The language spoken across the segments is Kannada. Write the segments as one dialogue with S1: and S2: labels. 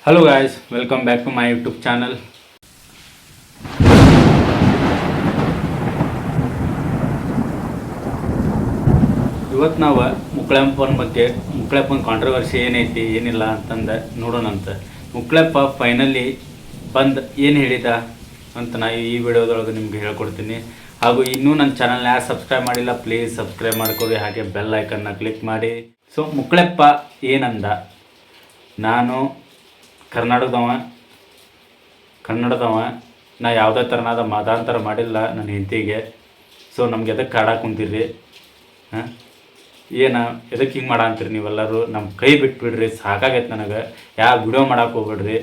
S1: Hello guys, welcome back to my YouTube channel. ಇವತ್ತು ನಾವು ಮುಕ್ಳೆಪ್ಪನ ಬಗ್ಗೆ ಮುಕ್ಳೆಪ್ಪನ ಕಾಂಟ್ರವರ್ಸಿ ಏನೈತಿ ಏನಿಲ್ಲ ಅಂತಂದು ನೋಡೋಣಂತ. ಮುಕ್ಳೆಪ್ಪ ಫೈನಲಿ ಬಂದು ಏನು ಹೇಳಿದ ಅಂತ ನಾ ಈ ವಿಡಿಯೋದೊಳಗೆ ನಿಮ್ಗೆ ಹೇಳ್ಕೊಡ್ತೀನಿ. ಹಾಗೂ ಇನ್ನೂ ನನ್ನ ಚಾನಲ್ನ ಯಾರು ಸಬ್ಸ್ಕ್ರೈಬ್ ಮಾಡಿಲ್ಲ ಪ್ಲೀಸ್ ಸಬ್ಸ್ಕ್ರೈಬ್ ಮಾಡ್ಕೊಳ್ಳಿ, ಹಾಗೆ ಬೆಲ್ ಐಕನ್ನ ಕ್ಲಿಕ್ ಮಾಡಿ. ಸೊ ಮುಕ್ಳೆಪ್ಪ ಏನಂದ, ನಾನು ಕನ್ನಡದವ ನಾ ಯಾವುದೇ ಥರನಾದ ಮತಾಂತರ ಮಾಡಿಲ್ಲ ನನ್ನ ಹೆಂಡತಿಗೆ. ಸೊ ನಮ್ಗೆ ಎದಕ್ಕೆ ಕಾಡಕ್ಕೆ ಕುಂತೀರಿ? ಹಾಂ, ಏನು ಎದಕ್ಕೆ ಹಿಂಗೆ ಮಾಡಂತೀರಿ ನೀವೆಲ್ಲರೂ? ನಮ್ಮ ಕೈ ಬಿಟ್ಬಿಡ್ರಿ, ಸಾಕಾಗೈತೆ ನನಗೆ. ಯಾವ ವಿಡಿಯೋ ಮಾಡಕ್ಕೆ ಹೋಗ್ಬೇಡ್ರಿ,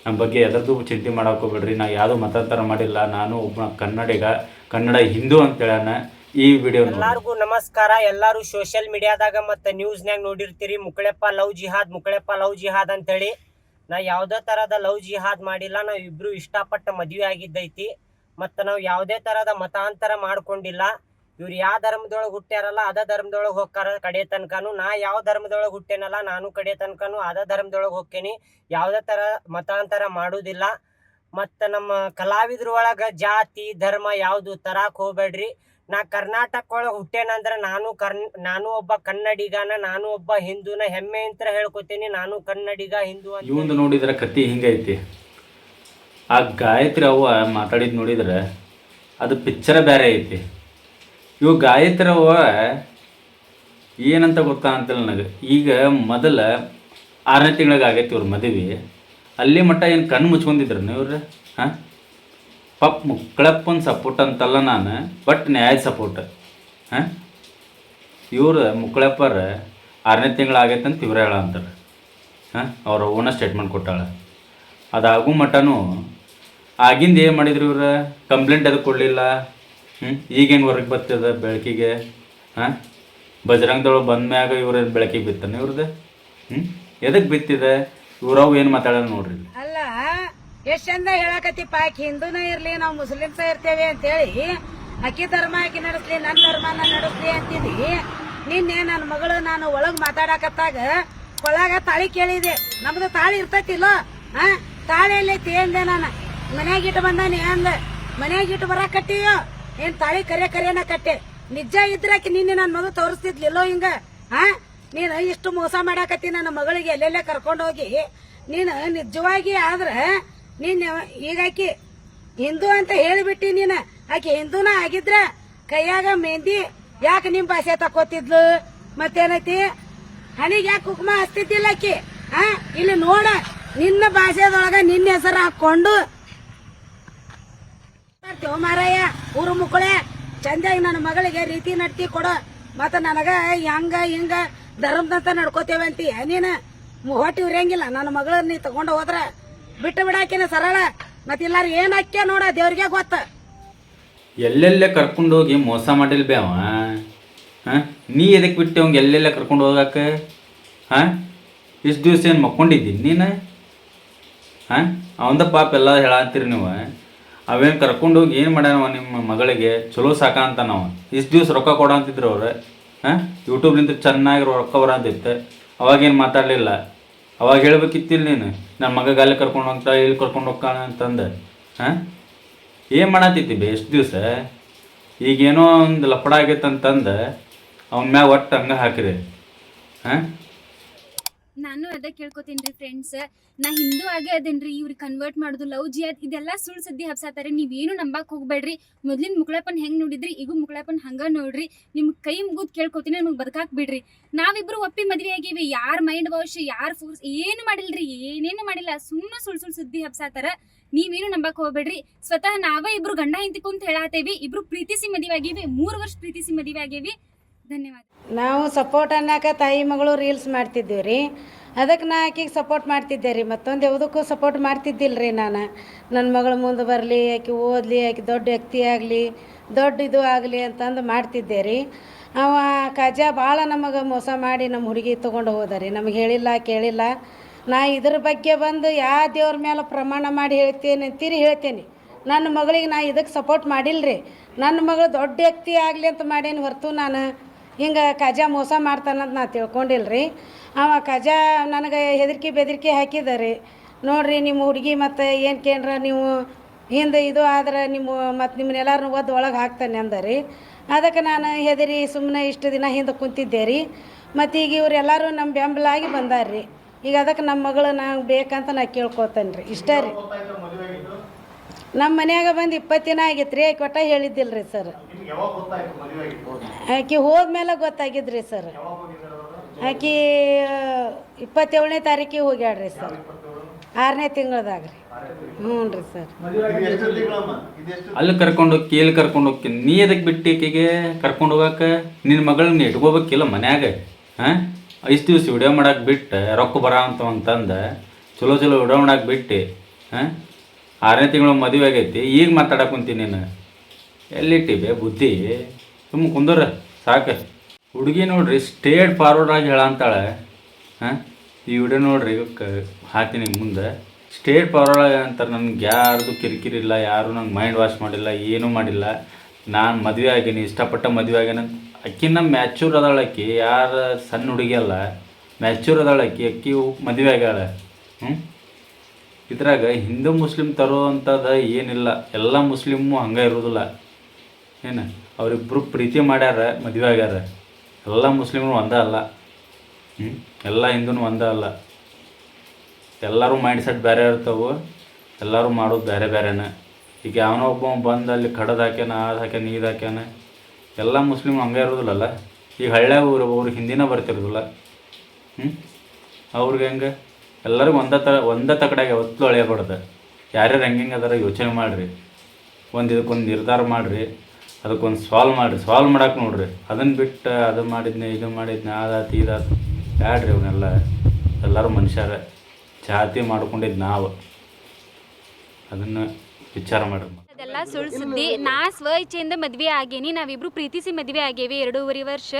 S1: ನಮ್ಮ ಬಗ್ಗೆ ಎದರದ್ದು ಚಿಂತೆ ಮಾಡಕ್ಕೆ ಹೋಗ್ಬೇಡ್ರಿ. ನಾ ಯಾವುದೂ ಮತಾಂತರ ಮಾಡಿಲ್ಲ, ನಾನು ಒಬ್ಬ ಕನ್ನಡ ಹಿಂದೂ ಅಂತೇಳನ. ಈ ವಿಡಿಯೋ
S2: ಎಲ್ಲರಿಗೂ ನಮಸ್ಕಾರ. ಎಲ್ಲರೂ ಸೋಷಿಯಲ್ ಮೀಡಿಯಾದಾಗ ಮತ್ತು ನ್ಯೂಸ್ನಾಗ ನೋಡಿರ್ತೀರಿ ಮುಕ್ಳೆಪ್ಪ ಲವ್ ಜಿಹಾದ್ ಅಂತೇಳಿ. ನಾ ಯಾವುದೇ ಥರದ ಲವ್ ಜಿಹಾದ್ ಮಾಡಿಲ್ಲ. ನಾವು ಇಬ್ಬರು ಇಷ್ಟಪಟ್ಟು ಮದುವೆ ಆಗಿದ್ದೈತಿ ಮತ್ತು ನಾವು ಯಾವುದೇ ಥರದ ಮತಾಂತರ ಮಾಡ್ಕೊಂಡಿಲ್ಲ. ಇವ್ರು ಯಾವ ಧರ್ಮದೊಳಗೆ ಹುಟ್ಟ್ಯಾರಲ್ಲ ಅದೇ ಧರ್ಮದೊಳಗೆ ಹೋಗ್ತಾರ ಕಡೆ ತನಕನೂ. ನಾ ಯಾವ ಧರ್ಮದೊಳಗೆ ಹುಟ್ಟೇನಲ್ಲ ನಾನು ಕಡೆ ತನಕನೂ ಅದೇ ಧರ್ಮದೊಳಗೆ ಹೋಗ್ತೇನೆ. ಯಾವುದೇ ಥರ ಮತಾಂತರ ಮಾಡೋದಿಲ್ಲ. ಮತ್ತು ನಮ್ಮ ಕಲಾವಿದ್ರ ಒಳಗೆ ಜಾತಿ ಧರ್ಮ ಯಾವುದು ತರಕ್ಕೆ ಹೋಗ್ಬೇಡ್ರಿ. ನಾ ಕರ್ನಾಟಕ ಒಳಗೆ ಹುಟ್ಟೇನಂದ್ರೆ ನಾನು ಒಬ್ಬ ಕನ್ನಡಿಗನ, ನಾನು ಒಬ್ಬ ಹಿಂದೂನ ಹೆಮ್ಮೆ ಅಂತ ಹೇಳ್ಕೊತೀನಿ. ನಾನು ಕನ್ನಡಿಗ ಹಿಂದೂ ಅಂತ.
S1: ಇವಂದು ನೋಡಿದ್ರೆ ಕತ್ತಿ ಹಿಂಗೈತಿ. ಆ ಗಾಯತ್ರಿ ಅವ್ವ ಮಾತಾಡಿದ್ದು ನೋಡಿದ್ರೆ ಅದು ಪಿಕ್ಚರ ಬೇರೆ ಐತಿ. ಇವು ಗಾಯತ್ರಿ ಅವ್ವ ಏನಂತ ಗೊತ್ತಾ ಅಂತಿಲ್ಲ ನನಗೆ. ಈಗ ಮೊದಲ 6ನೇ ತಿಂಗಳಿಗೆ ಆಗೈತಿ ಇವ್ರ ಮದುವೆ. ಅಲ್ಲಿ ಮಟ್ಟ ಏನು ಕಣ್ಣು ಮುಚ್ಕೊಂಡಿದ್ರು ಇವ್ರು? ಹಾಂ, ಮುಕ್ಳೆಪ್ಪನ ಸಪೋರ್ಟ್ ಅಂತಲ್ಲ ನಾನು, ಬಟ್ ನ್ಯಾಯ ಸಪೋರ್ಟ್. ಹಾಂ, ಇವ್ರು ಮುಕ್ಳೆಪ್ಪರ 6ನೇ ತಿಂಗಳು ಆಗೈತೆ ಅಂತ ಇವ್ರು ಹೇಳಂತಾರೆ. ಹಾಂ, ಅವ್ರ ಓನ ಸ್ಟೇಟ್ಮೆಂಟ್ ಕೊಟ್ಟಾಳ. ಅದಾಗೂ ಮಟನೂ ಆಗಿಂದ ಏನು ಮಾಡಿದ್ರು ಇವ್ರು? ಕಂಪ್ಲೇಂಟ್ ಅದಕ್ಕೆ ಕೊಡಲಿಲ್ಲ. ಈಗೇನು ಹೊರಗೆ ಬರ್ತದ ಬೆಳಕಿಗೆ? ಹಾಂ, ಬಜರಂಗದೊಳಗೆ ಬಂದ ಮ್ಯಾಗ ಇವ್ರ ಬೆಳಕಿಗೆ ಬಿತ್ತಾನೆ ಇವ್ರದ್ದು? ಎದಕ್ಕೆ ಬಿತ್ತಿದೆ? ಇವ್ರವು ಏನು ಮಾತಾಡೋಣ ನೋಡ್ರಿ.
S3: ಅಲ್ಲ, ಎಷ್ಟ್ ಚಂದ ಹೇಳಕತ್ತಿಪ್ಪ, ಆಕಿ ಹಿಂದೂನ ಇರ್ಲಿ ನಾವು ಮುಸ್ಲಿಮ್ಸ ಇರ್ತೇವೆ ಅಂತೇಳಿ ಅಕ್ಕಿ ಧರ್ಮ ಆಕಿ ನಡೆಸ್ಲಿ, ನನ್ನ ಧರ್ಮ ನಾನು ನಡೆಸ್ಲಿ ಅಂತಿದ್ದಿ. ನಿನ್ನೆ ನನ್ನ ಮಗಳು ನಾನು ಒಳಗ್ ಮಾತಾಡಕತ್ತಾಗ ಕೊಳಗ ತಾಳಿ ಕೇಳಿದೆ. ನಮ್ದು ತಾಳಿ ಇರ್ತೈತಿಲ್ಲೋ? ತಾಳಿ ಎಲ್ಲೈತಿ ಅಂದೆ. ನಾನು ಮನ್ಯಾಗಿಟ್ಟು ಬಂದಾನೆ ಅಂದ. ಮನ್ಯಾಗಿಟ್ಟು ಬರಾಕ್ ಕಟ್ಟಿಯೋ ಏನ್ ತಾಳಿ ಕರೆನ ಕಟ್ಟೆ? ನಿಜ ಇದ್ರಾಕಿ ನಿನ್ನೆ ನನ್ನ ಮಗಳು ತೋರಿಸ್ತಿದ್ಲಿಲ್ಲೋ ಹಿಂಗ? ನೀನು ಇಷ್ಟು ಮೋಸ ಮಾಡಾಕತ್ತಿ ನನ್ನ ಮಗಳಿಗೆ ಎಲ್ಲೆಲ್ಲೇ ಕರ್ಕೊಂಡೋಗಿ. ನೀನು ನಿಜವಾಗಿ ಆದ್ರ ನೀನ್ ಈಗಾಕಿ ಹಿಂದೂ ಅಂತ ಹೇಳಿಬಿಟ್ಟಿ. ನೀನು ಆಕಿ ಹಿಂದೂನ ಆಗಿದ್ರ ಕೈಯಾಗ ಮೆಹಂದಿ ಯಾಕೆ ನಿಮ್ ಭಾಷೆ ತಕೋತಿದ್ಲು? ಮತ್ತೇನೈತಿ ಹಣಿಗೆ ಯಾಕೆ ಕುಕ್ಮ ಹಚ್ತಿದ್ದಿಲ್ಲ ಆಕಿ? ಇಲ್ಲಿ ನೋಡ, ನಿನ್ನ ಭಾಷೆದೊಳಗ ನಿನ್ನ ಹೆಸರು ಹಾಕೊಂಡು ಮಾರಾಯ ಊರು ಮುಕ್ಕಳೆ ಚಂದಾಗಿ ನನ್ನ ಮಗಳಿಗೆ ರೀತಿ ನಡ್ತಿ ಕೊಡು. ಮತ್ತ ನನಗ ಹಂಗ ಹಿಂಗ ಧರ್ಮದಂತ ನಡ್ಕೋತೇವೆ ಅಂತೀಯ ನೀನು? ಹೊಟ್ಟಿ ಉರಿಯಂಗಿಲ್ಲ. ನನ್ನ ಮಗಳ ನೀ ತಗೊಂಡು ಹೋದ್ರ ಬಿಟ್ಟು ಬಿಡಾಕಿನ ಸರಳ. ಮತ್ತೆಲ್ಲಾರು ಏನ್ ಹಾಕ್ಯ ನೋಡ, ದೇವ್ರಿಗೆ ಗೊತ್ತ.
S1: ಎಲ್ಲೆಲ್ಲೇ ಕರ್ಕೊಂಡು ಹೋಗಿ ಮೋಸ ಮಾಡಿಲ್ ಬೇ ಅವ. ಹಾಂ, ನೀ ಎದಕ್ಕೆ ಬಿಟ್ಟು ಅವಂಗೆ ಎಲ್ಲೆಲ್ಲ ಕರ್ಕೊಂಡು ಹೋಗಾಕ? ಹಾಂ, ಇಷ್ಟು ದಿವಸ ಏನು ಮಕ್ಕೊಂಡಿದ್ದೀನಿ ನೀನು? ಹಾಂ, ಅವಂದ ಪಾಪ ಎಲ್ಲ ಹೇಳತ್ತೀರಿ ನೀವು. ಅವೇನು ಕರ್ಕೊಂಡು ಹೋಗಿ ಏನು ಮಾಡ್ಯಾನವ ನಿಮ್ಮ ಮಗಳಿಗೆ? ಚಲೋ ಸಾಕ ಅಂತ ನಾವು ಇಷ್ಟು ದಿವ್ಸ ರೊಕ್ಕ ಕೊಡ ಅಂತಿದ್ರು ಅವ್ರು. ಹಾಂ, ಯೂಟ್ಯೂಬ್ಲಿಂದ ಚೆನ್ನಾಗಿ ರೊಕ್ಕ ಬರಂತಿತ್ತು. ಅವಾಗೇನು ಮಾತಾಡಲಿಲ್ಲ. ಅವಾಗ ಹೇಳ್ಬೇಕಿತ್ತಿಲ್ಲ ನೀನು, ನನ್ನ ಮಗ ಅಲ್ಲಿ ಕರ್ಕೊಂಡು ಹೋಗ್ತಾ ಇಲ್ಲಿ ಕರ್ಕೊಂಡು ಹೋಗ್ತಾಳ ಅಂತಂದು. ಹಾಂ, ಏನು ಮಾಡತ್ತಿದ್ದಿ ಬೇ ಎಷ್ಟು ದಿವಸ? ಈಗೇನೋ ಒಂದು ಲಪಡ ಆಗೈತೆ ಅಂತಂದು ಅವನ ಮ್ಯಾಗ ಒಟ್ಟು ಹಂಗೆ ಹಾಕಿರಿ. ಹಾಂ,
S4: ನಾನು ಅದ ಕೇಳ್ಕೊತೀನಿ ಫ್ರೆಂಡ್ಸ್. ನಾ ಹಿಂದೂ ಆಗೇ ಅದೇನ್ರಿ, ಇವ್ರಿಗೆ ಕನ್ವರ್ಟ್ ಮಾಡೋದು ಲವ್ ಜಿಯಾದ್ ಇದೆಲ್ಲ ಸುಳ್ಳು ಸುದ್ದಿ ಹಬ್ಸಾತಾರೆ. ನೀವೇನು ನಂಬಕ್ ಹೋಗ್ಬೇಡ್ರಿ. ಮೊದ್ಲಿನ ಮುಕ್ಳೆಪ್ಪನ್ ಹೆಂಗ್ ನೋಡಿದ್ರಿ, ಈಗ ಮುಕ್ಳೆಪ್ಪನ್ ಹಂಗ ನೋಡ್ರಿ. ನಿಮ್ ಕೈ ಮುಗಿದ್ ಕೇಳ್ಕೊತೀನಿ, ನಮ್ಗೆ ಬದುಕಾಕ್ ಬಿಡ್ರಿ. ನಾವಿಬ್ರು ಒಪ್ಪಿ ಮದ್ವೆ ಆಗಿವಿ. ಯಾರ್ ಮೈಂಡ್ ವಾಶ್, ಯಾರ್ ಫೋರ್ಸ್ ಏನು ಮಾಡಿಲ್ರಿ, ಏನೇನು ಮಾಡಿಲ್ಲ. ಸುಳ್ಳು ಸುದ್ದಿ ಹಬ್ಸಾತಾರ. ನೀವೇನು ನಂಬಕ್ ಹೋಗ್ಬೇಡ್ರಿ. ಸ್ವತಃ ನಾವೇ ಇಬ್ರು ಗಂಡ ಹೆಂಡತಿ ಕುಂತ ಹೇಳಾತೇವಿ. ಇಬ್ರು ಪ್ರೀತಿಸಿ ಮದುವೆ ಆಗೇವಿ, 3 ವರ್ಷ ಪ್ರೀತಿಸಿ ಮದುವೆ ಆಗೇವಿ. ಧನ್ಯವಾದ.
S3: ನಾವು ಸಪೋರ್ಟ್ ಅನ್ನಕ ತಾಯಿ ಮಗಳು ರೀಲ್ಸ್ ಮಾಡ್ತಿದ್ದೀವಿ ರೀ. ಅದಕ್ಕೆ ನಾ ಆಕಿಗೆ ಸಪೋರ್ಟ್ ಮಾಡ್ತಿದ್ದೆ ರೀ. ಮತ್ತೊಂದು ಯಾವುದಕ್ಕೂ ಸಪೋರ್ಟ್ ಮಾಡ್ತಿದ್ದಿಲ್ಲ ರೀ ನಾನು. ನನ್ನ ಮಗಳು ಮುಂದೆ ಬರಲಿ, ಆಕೆ ಓದಲಿ, ಆಕೆ ದೊಡ್ಡ ವ್ಯಕ್ತಿ ಆಗಲಿ, ದೊಡ್ಡ ಇದು ಆಗಲಿ ಅಂತಂದು ಮಾಡ್ತಿದ್ದೆ ರೀ. ಅವ ಕಾಜಾ ಭಾಳ ನಮಗೆ ಮೋಸ ಮಾಡಿ ನಮ್ಮ ಹುಡುಗಿ ತೊಗೊಂಡು ಹೋದ ರೀ. ನಮಗೆ ಹೇಳಿಲ್ಲ, ಕೇಳಿಲ್ಲ. ನಾ ಇದ್ರ ಬಗ್ಗೆ ಬಂದು ಯಾವ ದೇವ್ರ ಮೇಲೆ ಪ್ರಮಾಣ ಮಾಡಿ ಹೇಳ್ತೇನೆ ಅಂತೀರಿ ಹೇಳ್ತೇನೆ. ನನ್ನ ಮಗಳಿಗೆ ನಾ ಇದಕ್ಕೆ ಸಪೋರ್ಟ್ ಮಾಡಿಲ್ಲ ರೀ. ನನ್ನ ಮಗಳು ದೊಡ್ಡ ವ್ಯಕ್ತಿ ಆಗಲಿ ಅಂತ ಮಾಡೇನಿ ಹೊರತು ನಾನು ಹಿಂಗೆ ಕಜಾ ಮೋಸ ಮಾಡ್ತಾನಂತ ನಾ ತಿಳ್ಕೊಂಡಿಲ್ಲ ರೀ. ಅವ ಕಜಾ ನನಗೆ ಹೆದರಿಕೆ ಬೆದರಿಕೆ ಹಾಕಿದ ರೀ. ನೋಡ್ರಿ ನಿಮ್ಮ ಹುಡುಗಿ ಮತ್ತು ಏನು ಕೇಂದ್ರ ನೀವು ಹಿಂದೆ ಇದು ಆದ್ರೆ ನಿಮ್ಮ ಮತ್ತು ನಿಮ್ಮನ್ನೆಲ್ಲರನ್ನೂ ಒದ್ದು ಒಳಗೆ ಹಾಕ್ತಾನೆ ಅಂದರಿ. ಅದಕ್ಕೆ ನಾನು ಹೆದರಿ ಸುಮ್ಮನೆ ಇಷ್ಟು ದಿನ ಹಿಂದೆ ಕುಂತಿದ್ದೆ ರೀ. ಮತ್ತು ಈಗ ಇವರೆಲ್ಲರೂ ನಮ್ಮ ಬೆಂಬಲಾಗಿ ಬಂದಾರ್ರಿ. ಈಗ ಅದಕ್ಕೆ ನಮ್ಮ ಮಗಳು ನಂಗೆ ಬೇಕಂತ ನಾ ಕೇಳ್ಕೊತೇನೆ ರೀ. ಇಷ್ಟ ರೀ. ನಮ್ಮ ಮನ್ಯಾಗ ಬಂದು 20 ದಿನ ಆಗಿತ್ತು ರೀ. ಆಕೆ ಒಟ್ಟ ಹೇಳಿದ್ದಿಲ್ಲ ರೀ ಸರ್. ಆಕೆ ಹೋದ್ಮೇಲೆ ಗೊತ್ತಾಗಿದ್ರಿ ಸರ್. ಆಕೆ 27ನೇ ತಾರೀಕಿಗೆ ಹೋಗ್ಯಾಡ್ರಿ ಸರ್, 6ನೇ ತಿಂಗಳದಾಗ ರೀ. ಹ್ಞೂ ರೀ ಸರ್.
S1: ಅಲ್ಲಿ ಕರ್ಕೊಂಡೋಗಿ ಇಲ್ಲಿ ಕರ್ಕೊಂಡೋಗಿ ನೀ ಎದಕ್ಕೆ ಬಿಟ್ಟು ಆಕೆಗೆ ಕರ್ಕೊಂಡು ಹೋಗಕ್ಕೆ? ನಿನ್ನ ಮಗಳನ್ನ ಇಟ್ಕೋಬೇಕಿಲ್ಲ ಮನ್ಯಾಗ. ಹಾಂ, ಇಷ್ಟು ದಿವ್ಸ ವಿಡಿಯೋ ಮಾಡಕ್ಕೆ ಬಿಟ್ಟು ರೊಕ್ಕ ಬರೋ ಅಂತಂದು ಚಲೋ ವಿಡಿಯೋ ಮಾಡಕ್ಕೆ ಬಿಟ್ಟು, ಹಾಂ 6ನೇ ತಿಂಗಳು ಮದುವೆ ಆಗೈತಿ, ಈಗ ಮಾತಾಡಕ್ಕೆ ಕುಂತೀನಿ ನೀನು. ಎಲ್ಲಿಟ್ಟಿವೆ ಬುದ್ಧಿ? ಸುಮ್ಮ ಕುಂದರ ಸಾಕು. ಹುಡುಗಿ ನೋಡ್ರಿ ಸ್ಟೇಟ್ ಫಾರ್ವರ್ಡ್ ಆಗಿ ಹೇಳಂತಾಳೆ. ಹಾಂ, ಈ ವಿಡಿಯೋ ನೋಡ್ರಿ ಹಾಕ್ತೀನಿ ಮುಂದೆ. ಸ್ಟೇಟ್ ಫಾರ್ವರ್ಡ್ ಆಗಿ ಅಂತಾರೆ. ನನಗೆ ಯಾರ್ದು ಕಿರಿಕಿರಿ ಇಲ್ಲ, ಯಾರು ನಂಗೆ ಮೈಂಡ್ ವಾಶ್ ಮಾಡಿಲ್ಲ, ಏನೂ ಮಾಡಿಲ್ಲ. ನಾನು ಮದುವೆ ಆಗೀನಿ, ಇಷ್ಟಪಟ್ಟ ಮದುವೆ ಆಗ್ಯಾನ. ಅಕ್ಕಿನ ಮ್ಯಾಚೂರ್ ಅದಾಳ ಅಕ್ಕಿ, ಯಾರು ಸಣ್ಣ ಹುಡುಗಿ ಅಲ್ಲ, ಮ್ಯಾಚೂರ್ ಅದಾಳ ಅಕ್ಕಿ ಮದುವೆ ಆಗ್ಯಾಳ. ಇದ್ರಾಗ ಹಿಂದೂ ಮುಸ್ಲಿಮ್ ತರುವಂಥದ್ದು ಏನಿಲ್ಲ. ಎಲ್ಲ ಮುಸ್ಲಿಮು ಹಂಗೆ ಇರೋದಿಲ್ಲ. ಏನು ಅವರಿಬ್ಬರು ಪ್ರೀತಿ ಮಾಡ್ಯಾರ, ಮದುವೆ ಆಗ್ಯಾರ. ಎಲ್ಲ ಮುಸ್ಲಿಮ್ರು ಒಂದೇ ಅಲ್ಲ, ಎಲ್ಲ ಹಿಂದೂ ಒಂದೇ ಅಲ್ಲ. ಎಲ್ಲರೂ ಮೈಂಡ್ ಸೆಟ್ ಬೇರೆ ಇರ್ತಾವೆ, ಎಲ್ಲರೂ ಮಾಡೋದು ಬೇರೆ ಬೇರೆನೇ. ಈಗ ಯಾವನೋ ಒಬ್ಬ ಬಂದು ಅಲ್ಲಿ ಕಡದು ಹಾಕ್ಯಾನ, ಅದು ಹಾಕ್ಯಾನ, ಇದು ಹಾಕ್ಯಾನ. ಎಲ್ಲ ಮುಸ್ಲಿಮ್ ಹಂಗೆ ಇರೋದಿಲ್ಲಲ್ಲ. ಈಗ ಹಳ್ಳ್ಯಾಗ ಅವ್ರಿಗೆ ಹಿಂದಿನ ಬರ್ತಿರೋದಿಲ್ಲ. ಅವ್ರಿಗೆ ಹೆಂಗೆ ಎಲ್ಲರಿಗೂ ಒಂದೇ ತಕಡೆಗೆ ಒತ್ತು ಅಳೆಯಬಾರ್ದು. ಯಾರ್ಯಾರು ಹೆಂಗೆ ಅದಾರ ಯೋಚನೆ ಮಾಡಿರಿ. ಇದಕ್ಕೊಂದು ನಿರ್ಧಾರ ಮಾಡಿರಿ, ಅದಕ್ಕೊಂದು ಸಾಲ್ವ್ ಮಾಡಕ್ಕೆ ನೋಡ್ರಿ. ಅದನ್ನು ಬಿಟ್ಟು ಅದು ಮಾಡಿದ್ನೆ, ಇದು ಮಾಡಿದ್ನೆ, ಅದಾತು ಇದಾತು ಬ್ಯಾಡ್ರಿ. ಅವನ್ನೆಲ್ಲ ಎಲ್ಲರೂ ಮನುಷ್ಯರ ಜಾತಿ ಮಾಡ್ಕೊಂಡಿದ್ದು ನಾವು. ಅದನ್ನು ವಿಚಾರ ಮಾಡ್ರಿ.
S4: ಅದೆಲ್ಲ ಸುಳ್ಳು ಸುದ್ದಿ. ನಾ ಸ್ವ ಇಚ್ಛೆಯಿಂದ ಮದುವೆ ಆಗೇನಿ, ನಾವಿಬ್ರು ಪ್ರೀತಿಸಿ ಮದುವೆ ಆಗೇವಿ 2.5 ವರ್ಷ.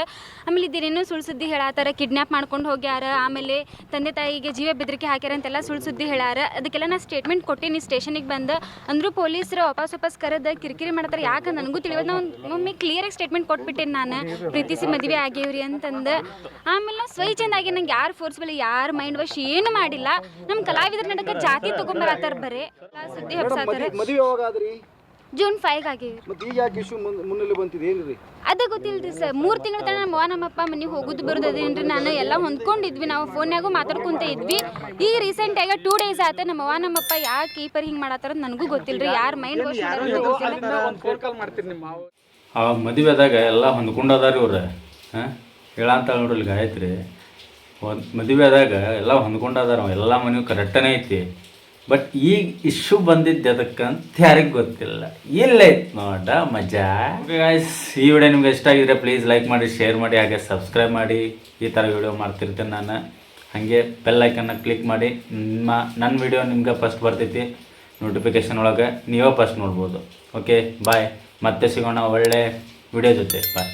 S4: ಆಮೇಲೆ ಇದೇನೇನೋ ಸುಳ್ಳು ಸುದ್ದಿ ಹೇಳತ್ತಾರ, ಕಿಡ್ನ್ಯಾಪ್ ಮಾಡ್ಕೊಂಡು ಹೋಗ್ಯಾರ, ಆಮೇಲೆ ತಂದೆ ತಾಯಿಗೆ ಜೀವ ಬೆದರಿಕೆ ಹಾಕ್ಯಾರ ಅಂತೆಲ್ಲ ಸುಳ್ಳು ಸುದ್ದಿ ಹೇಳಾರ. ಅದಕ್ಕೆಲ್ಲ ನಾ ಸ್ಟೇಟ್ಮೆಂಟ್ ಕೊಟ್ಟೇನಿ ಸ್ಟೇಷನಿಗೆ ಬಂದು. ಅಂದರೂ ಪೊಲೀಸರು ವಾಪಸ್ ಕರೆದು ಕಿರಿಕಿರಿ ಮಾಡ್ತಾರೆ. ಯಾಕೆ ನನಗೂ ತಿಳಿಯೋದು. ನಾವು ಒಮ್ಮೆ ಕ್ಲಿಯರಾಗಿ ಸ್ಟೇಟ್ಮೆಂಟ್ ಕೊಟ್ಬಿಟ್ಟೇನೆ, ನಾನು ಪ್ರೀತಿಸಿ ಮದುವೆ ಆಗೇವ್ರಿ ಅಂತಂದು. ಆಮೇಲೆ ನಾವು ಸ್ವ ಇಚ್ಛೆಯಿಂದ ಆಗಿ ನಂಗೆ ಯಾರು ಫೋರ್ಸ್ಬಲ್, ಯಾರು ಮೈಂಡ್ ವಾಶ್ ಏನು ಮಾಡಿಲ್ಲ. ನಮ್ಮ ಕಲಾವಿದ್ರ ನಡಕ ಜಾತಿ ತೊಗೊಂಬರತ್ತಾರ, ಬರೇ ಸುದ್ದಿ ಹಬ್ಸಾತಾರೆ. ಜೂನ್ 5 ಆಗೇವಿ. ಅದ ಗೊತ್ತಿಲ್ರಿ ಸರ್. 3 ತಿಂಗಳ ತನಕ ನಮ್ಮ ಅವ್ವ ನಮ್ಮಪ್ಪ ಮನೆಗೆ ಹೋಗುದು ಬರೋದು ಅದೇನ್ರಿ. ನಾನು ಎಲ್ಲ ಹೊಂದ್ಕೊಂಡಿದ್ವಿ, ನಾವು ಫೋನ್ಯಾಗೂ ಮಾತಾಡ್ಕೊಂತ ಇದ್ವಿ. ಈಗ ರೀಸೆಂಟ್ ಆಗಿ 2 ಡೇಸ್ ಆತ ನಮ್ಮ ಅವ್ವ ನಮ್ಮಪ್ಪ ಯಾಕೆ ಕೀಪರ್ ಹಿಂಗೆ ಮಾಡತ್ತಾರ ನನಗೂ ಗೊತ್ತಿಲ್ರಿ. ಯಾರು ಮೈಂಡ್ ವಾಶ್ ಗೊತ್ತಿಲ್ಲ.
S1: ಆ ಮದುವೆದಾಗ ಎಲ್ಲ ಹೊಂದ್ಕೊಂಡದಾರ ಇವ್ರು. ಹಾಂ, ಹೇಳಂತ ನೋಡ್ರಿ ಗಾಯತ್ರಿ. ಮದುವೆದಾಗ ಎಲ್ಲ ಹೊಂದ್ಕೊಂಡದಾರ, ಎಲ್ಲ ಮನೆಯೂ ಕರೆಕ್ಟನೇ ಐತಿ. ಬಟ್ ಈಗ ಇಶ್ಯೂ ಬಂದಿದ್ದು ಅದಕ್ಕಂತ ಯಾರಿಗೆ ಗೊತ್ತಿಲ್ಲ. ಇಲ್ಲೈತೆ ನೋಡ ಮಜಾ. ಗಾಯ್ಸ್, ಈ ವಿಡಿಯೋ ನಿಮ್ಗೆ ಇಷ್ಟ ಆಗಿದ್ರೆ ಪ್ಲೀಸ್ ಲೈಕ್ ಮಾಡಿ, ಶೇರ್ ಮಾಡಿ, ಹಾಗೆ ಸಬ್ಸ್ಕ್ರೈಬ್ ಮಾಡಿ. ಈ ಥರ ವಿಡಿಯೋ ಮಾಡ್ತಿರ್ತೇನೆ ನಾನು. ಹಾಗೆ ಬೆಲ್ ಐಕನ್ನ ಕ್ಲಿಕ್ ಮಾಡಿ. ನನ್ನ ವಿಡಿಯೋ ನಿಮ್ಗೆ ಫಸ್ಟ್ ಬರ್ತೈತಿ ನೋಟಿಫಿಕೇಷನ್ ಒಳಗೆ, ನೀವೇ ಫಸ್ಟ್ ನೋಡ್ಬೋದು. ಓಕೆ, ಬಾಯ್. ಮತ್ತೆ ಸಿಗೋಣ ಒಳ್ಳೆ ವಿಡಿಯೋ ಜೊತೆ. ಬಾಯ್.